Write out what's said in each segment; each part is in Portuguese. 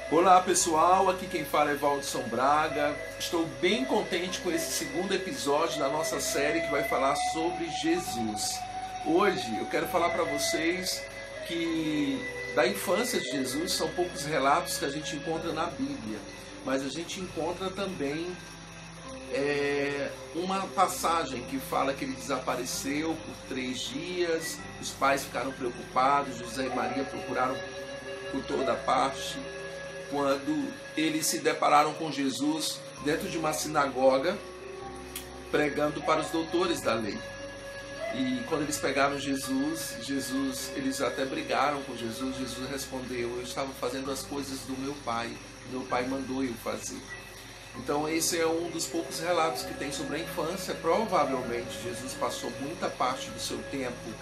Olá pessoal, aqui quem fala é Valdson Braga. Estou bem contente com esse segundo episódio da nossa série que vai falar sobre Jesus. Hoje eu quero falar para vocês que da infância de Jesus são poucos relatos que a gente encontra na Bíblia, mas a gente encontra também uma passagem que fala que ele desapareceu por 3 dias, os pais ficaram preocupados, José e Maria procuraram por toda parte, quando eles se depararam com Jesus dentro de uma sinagoga, pregando para os doutores da lei. E quando eles pegaram Jesus, eles até brigaram com Jesus. Jesus respondeu: eu estava fazendo as coisas do meu pai mandou eu fazer. Então esse é um dos poucos relatos que tem sobre a infância. Provavelmente Jesus passou muita parte do seu tempo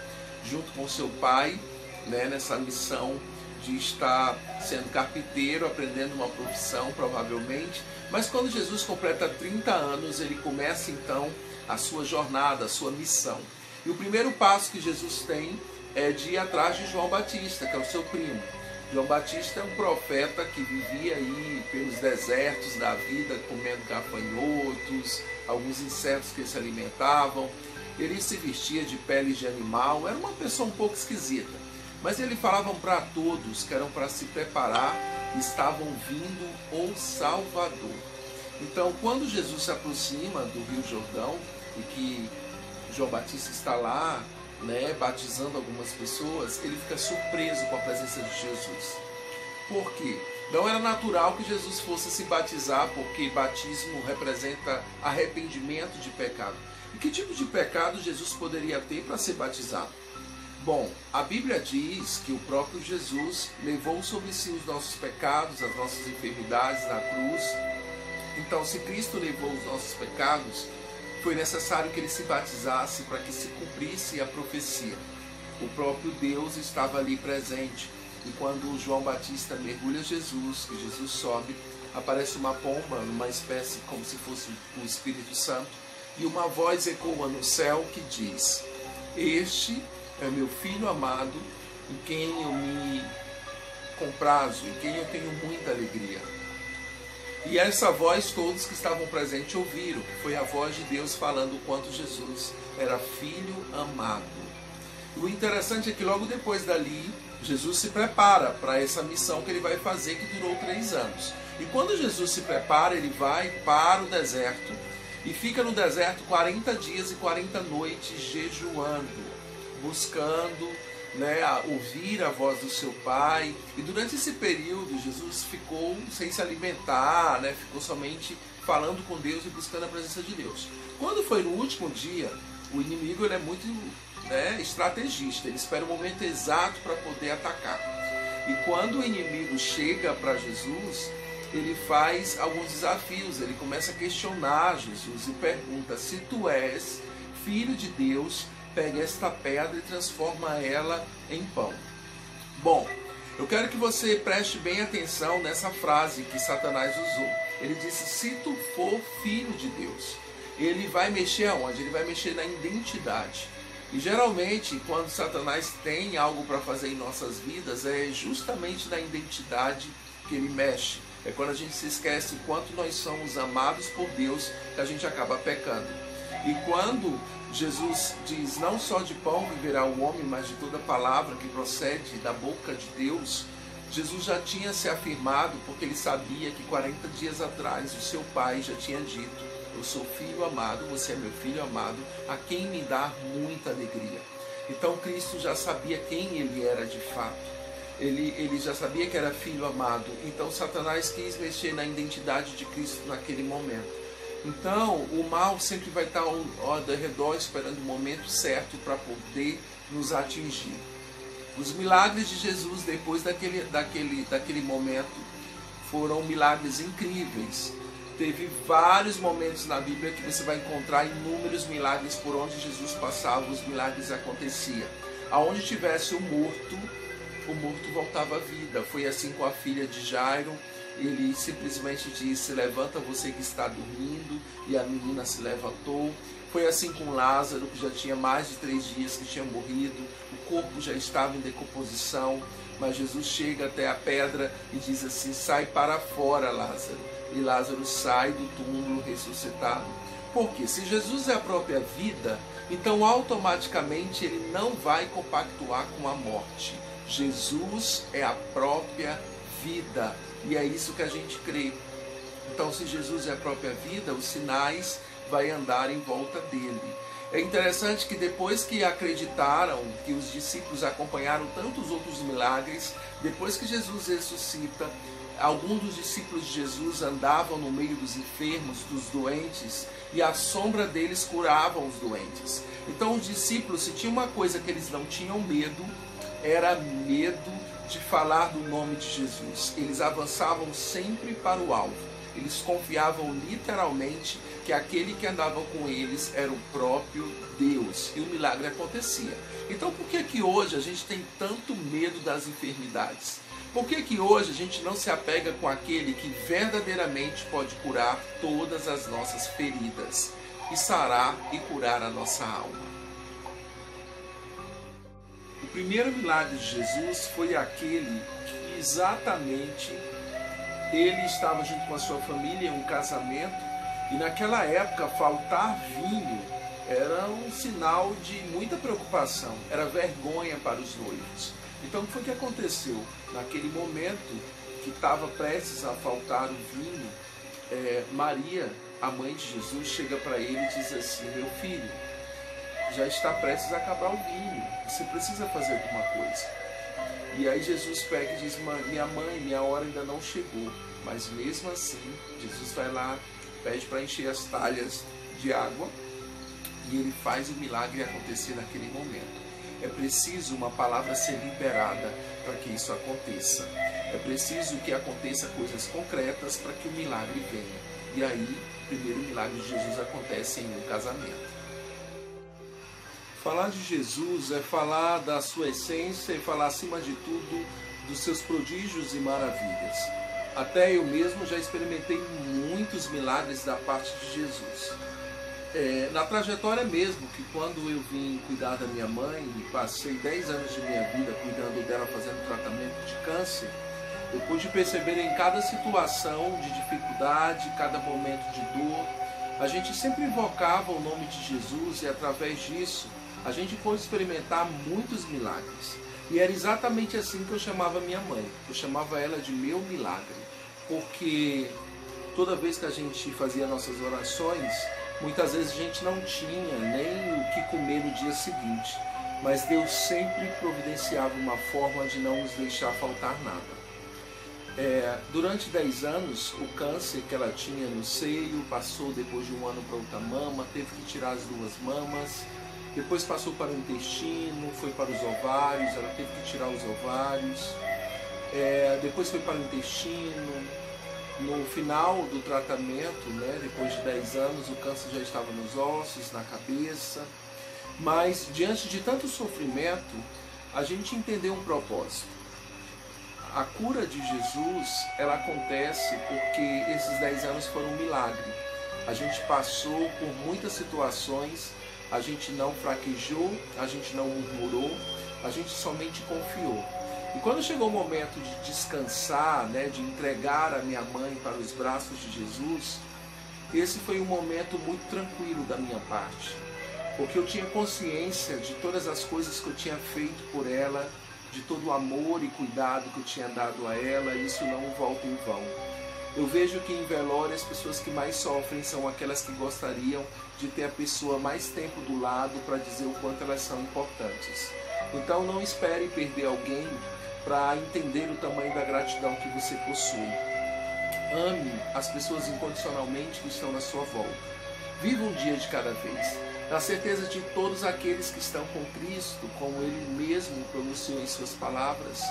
junto com seu pai, nessa missão de estar sendo carpinteiro, aprendendo uma profissão, provavelmente. Mas quando Jesus completa 30 anos, ele começa então a sua jornada, a sua missão. E o primeiro passo que Jesus tem é de ir atrás de João Batista, que é o seu primo. João Batista é um profeta que vivia aí pelos desertos da vida, comendo gafanhotos, alguns insetos que se alimentavam. Ele se vestia de peles de animal, era uma pessoa um pouco esquisita. Mas ele falava para todos que eram para se preparar, estavam vindo o Salvador. Então, quando Jesus se aproxima do Rio Jordão, e que João Batista está lá, batizando algumas pessoas, ele fica surpreso com a presença de Jesus. Por quê? Não era natural que Jesus fosse se batizar, porque batismo representa arrependimento de pecado. E que tipo de pecado Jesus poderia ter para ser batizado? Bom, a Bíblia diz que o próprio Jesus levou sobre si os nossos pecados, as nossas enfermidades na cruz. Então, se Cristo levou os nossos pecados, foi necessário que ele se batizasse para que se cumprisse a profecia. O próprio Deus estava ali presente. E quando João Batista mergulha Jesus, que Jesus sobe, aparece uma pomba, uma espécie como se fosse o Espírito Santo, e uma voz ecoa no céu que diz: este é meu filho amado, em quem eu me comprazo, em quem eu tenho muita alegria. E essa voz todos que estavam presentes ouviram, que foi a voz de Deus falando o quanto Jesus era filho amado. O interessante é que logo depois dali, Jesus se prepara para essa missão que ele vai fazer, que durou 3 anos. E quando Jesus se prepara, ele vai para o deserto e fica no deserto 40 dias e 40 noites jejuando, buscando ouvir a voz do seu pai. E durante esse período Jesus ficou sem se alimentar, ficou somente falando com Deus e buscando a presença de Deus. Quando foi no último dia, o inimigo ele é muito estrategista, ele espera o momento exato para poder atacar. E quando o inimigo chega para Jesus, ele faz alguns desafios, ele começa a questionar Jesus e pergunta: se tu és filho de Deus, pega esta pedra e transforma ela em pão. Bom, eu quero que você preste bem atenção nessa frase que Satanás usou. Ele disse: se tu for filho de Deus. Ele vai mexer aonde? Ele vai mexer na identidade. E geralmente, quando Satanás tem algo para fazer em nossas vidas, é justamente na identidade que ele mexe. É quando a gente se esquece o quanto nós somos amados por Deus, que a gente acaba pecando. E quando Jesus diz: não só de pão viverá o homem, mas de toda palavra que procede da boca de Deus, Jesus já tinha se afirmado, porque ele sabia que 40 dias atrás o seu pai já tinha dito: eu sou filho amado, você é meu filho amado, a quem me dá muita alegria. Então Cristo já sabia quem ele era de fato. Ele já sabia que era filho amado. Então Satanás quis mexer na identidade de Cristo naquele momento. Então, o mal sempre vai estar ao redor esperando o momento certo para poder nos atingir. Os milagres de Jesus depois daquele momento foram milagres incríveis. Teve vários momentos na Bíblia que você vai encontrar inúmeros milagres por onde Jesus passava, os milagres aconteciam. Aonde tivesse o morto voltava à vida. Foi assim com a filha de Jairo. Ele simplesmente disse: levanta você que está dormindo, e a menina se levantou. Foi assim com Lázaro, que já tinha mais de 3 dias que tinha morrido, o corpo já estava em decomposição. mas Jesus chega até a pedra e diz assim: sai para fora, Lázaro. E Lázaro sai do túmulo ressuscitado. Porque se Jesus é a própria vida, então automaticamente ele não vai compactuar com a morte. Jesus é a própria vida, e é isso que a gente crê. Então, se Jesus é a própria vida, os sinais vai andar em volta dele. É interessante que depois que acreditaram, que os discípulos acompanharam tantos outros milagres, depois que Jesus ressuscita, alguns dos discípulos de Jesus andavam no meio dos enfermos, dos doentes, e a sombra deles curavam os doentes. Então os discípulos, se tinha uma coisa que eles não tinham medo, era medo de falar do nome de Jesus. Eles avançavam sempre para o alvo. Eles confiavam literalmente que aquele que andava com eles era o próprio Deus. E o milagre acontecia. Então por que que hoje a gente tem tanto medo das enfermidades? Por que que hoje a gente não se apega com aquele que verdadeiramente pode curar todas as nossas feridas e sarar e curar a nossa alma? O primeiro milagre de Jesus foi aquele que exatamente ele estava junto com a sua família em um casamento, e naquela época faltar vinho era um sinal de muita preocupação, era vergonha para os noivos. Então o que foi que aconteceu? Naquele momento que estava prestes a faltar o vinho, Maria, a mãe de Jesus, chega para ele e diz assim: meu filho, já está prestes a acabar o vinho, você precisa fazer alguma coisa. E aí Jesus pega e diz: minha mãe, minha hora ainda não chegou. Mas mesmo assim, Jesus vai lá, pede para encher as talhas de água, e ele faz o milagre acontecer naquele momento. É preciso uma palavra ser liberada para que isso aconteça. É preciso que aconteça coisas concretas para que o milagre venha. E aí, o primeiro milagre de Jesus acontece em um casamento. Falar de Jesus é falar da sua essência e falar, acima de tudo, dos seus prodígios e maravilhas. Até eu mesmo já experimentei muitos milagres da parte de Jesus. Na trajetória mesmo, que quando eu vim cuidar da minha mãe, e passei 10 anos de minha vida cuidando dela, fazendo tratamento de câncer, eu pude perceber em cada situação de dificuldade, cada momento de dor, a gente sempre invocava o nome de Jesus, e através disso a gente pôde experimentar muitos milagres. E era exatamente assim que eu chamava minha mãe. Eu chamava ela de meu milagre, porque toda vez que a gente fazia nossas orações, muitas vezes a gente não tinha nem o que comer no dia seguinte, mas Deus sempre providenciava uma forma de não nos deixar faltar nada. Durante 10 anos, o câncer que ela tinha no seio passou depois de um ano para outra mama, teve que tirar as 2 mamas, depois passou para o intestino, foi para os ovários, ela teve que tirar os ovários, depois foi para o intestino. No final do tratamento, depois de 10 anos, o câncer já estava nos ossos, na cabeça. Mas, diante de tanto sofrimento, a gente entendeu um propósito. A cura de Jesus, ela acontece porque esses 10 anos foram um milagre. A gente passou por muitas situações, a gente não fraquejou, a gente não murmurou, a gente somente confiou. E quando chegou o momento de descansar, de entregar a minha mãe para os braços de Jesus, esse foi um momento muito tranquilo da minha parte, porque eu tinha consciência de todas as coisas que eu tinha feito por ela, de todo o amor e cuidado que eu tinha dado a ela, e isso não volta em vão. Eu vejo que em velório as pessoas que mais sofrem são aquelas que gostariam de ter a pessoa mais tempo do lado para dizer o quanto elas são importantes. Então não espere perder alguém para entender o tamanho da gratidão que você possui. Ame as pessoas incondicionalmente que estão na sua volta. Viva um dia de cada vez, na certeza de todos aqueles que estão com Cristo, como Ele mesmo pronunciou em suas palavras: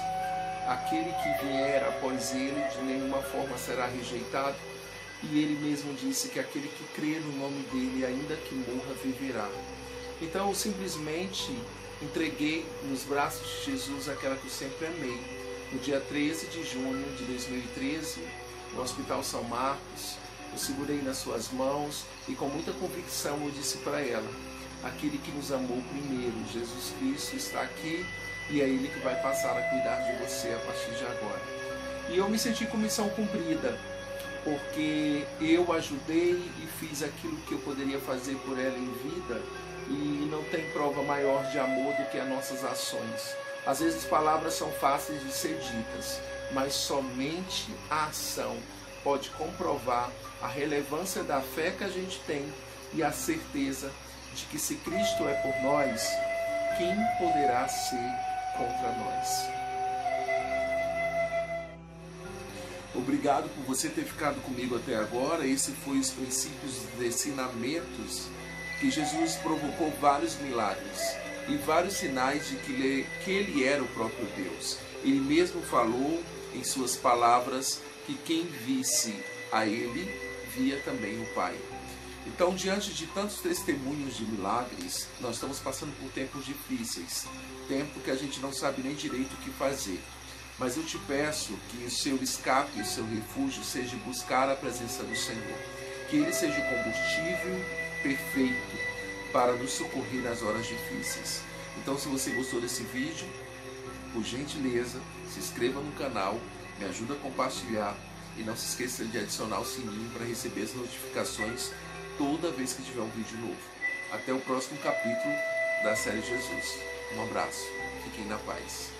aquele que vier após Ele de nenhuma forma será rejeitado, e Ele mesmo disse que aquele que crê no nome dEle, ainda que morra, viverá. Então eu simplesmente entreguei nos braços de Jesus aquela que eu sempre amei. No dia 13 de junho de 2013, no Hospital São Marcos, eu segurei nas suas mãos e com muita convicção eu disse para ela: aquele que nos amou primeiro, Jesus Cristo, está aqui e é Ele que vai passar a cuidar de você a partir de agora. E eu me senti com missão cumprida, porque eu ajudei e fiz aquilo que eu poderia fazer por ela em vida, e não tem prova maior de amor do que as nossas ações. Às vezes palavras são fáceis de ser ditas, mas somente a ação pode comprovar a relevância da fé que a gente tem e a certeza de que se Cristo é por nós, quem poderá ser contra nós? Obrigado por você ter ficado comigo até agora. Esse foi os princípios e ensinamentos que Jesus provocou vários milagres e vários sinais de que Ele era o próprio Deus. Ele mesmo falou em suas palavras que quem visse a Ele, via também o Pai. Então, diante de tantos testemunhos de milagres, nós estamos passando por tempos difíceis, tempo que a gente não sabe nem direito o que fazer. Mas eu te peço que o seu escape, o seu refúgio seja buscar a presença do Senhor. Que Ele seja o combustível perfeito para nos socorrer nas horas difíceis. Então, se você gostou desse vídeo, por gentileza, se inscreva no canal, me ajuda a compartilhar e não se esqueça de adicionar o sininho para receber as notificações toda vez que tiver um vídeo novo. Até o próximo capítulo da série Jesus. Um abraço. Fiquem na paz.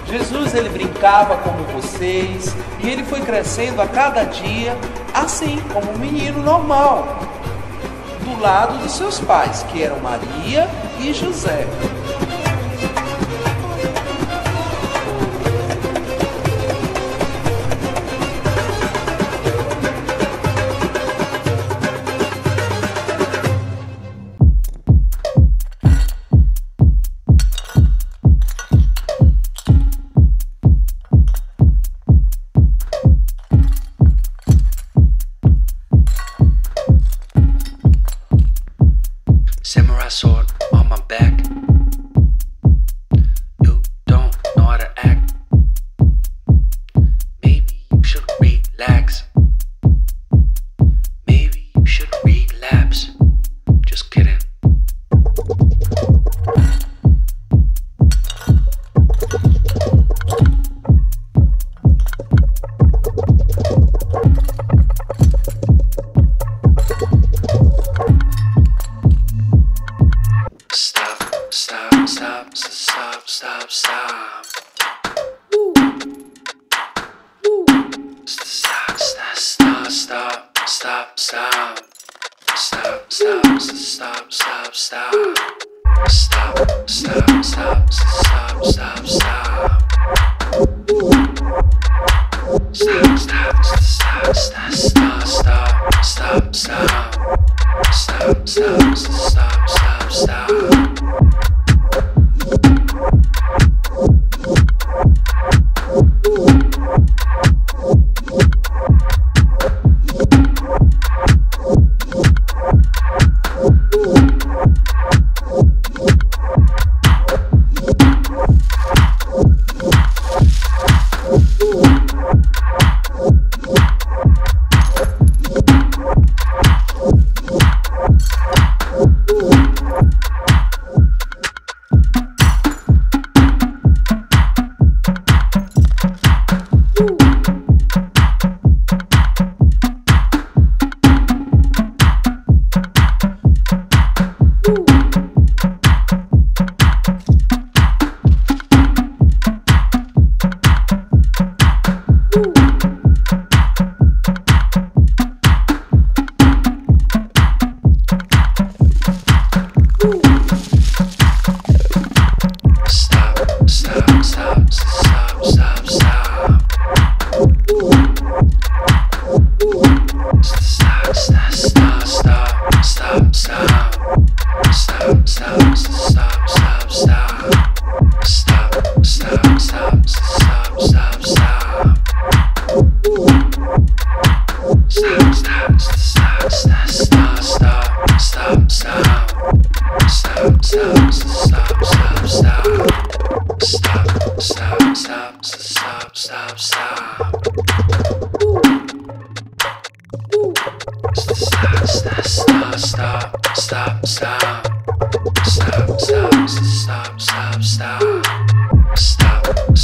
Jesus, ele brincava como vocês e ele foi crescendo a cada dia, assim como um menino normal, do lado de seus pais, que eram Maria e José. Samurai sword on my back. You don't know how to act. Maybe you should relax. Maybe you should relapse. Just kidding. Stop. Stop. Stop. stop, stop, stop, stop, stop, stop, stop, stop.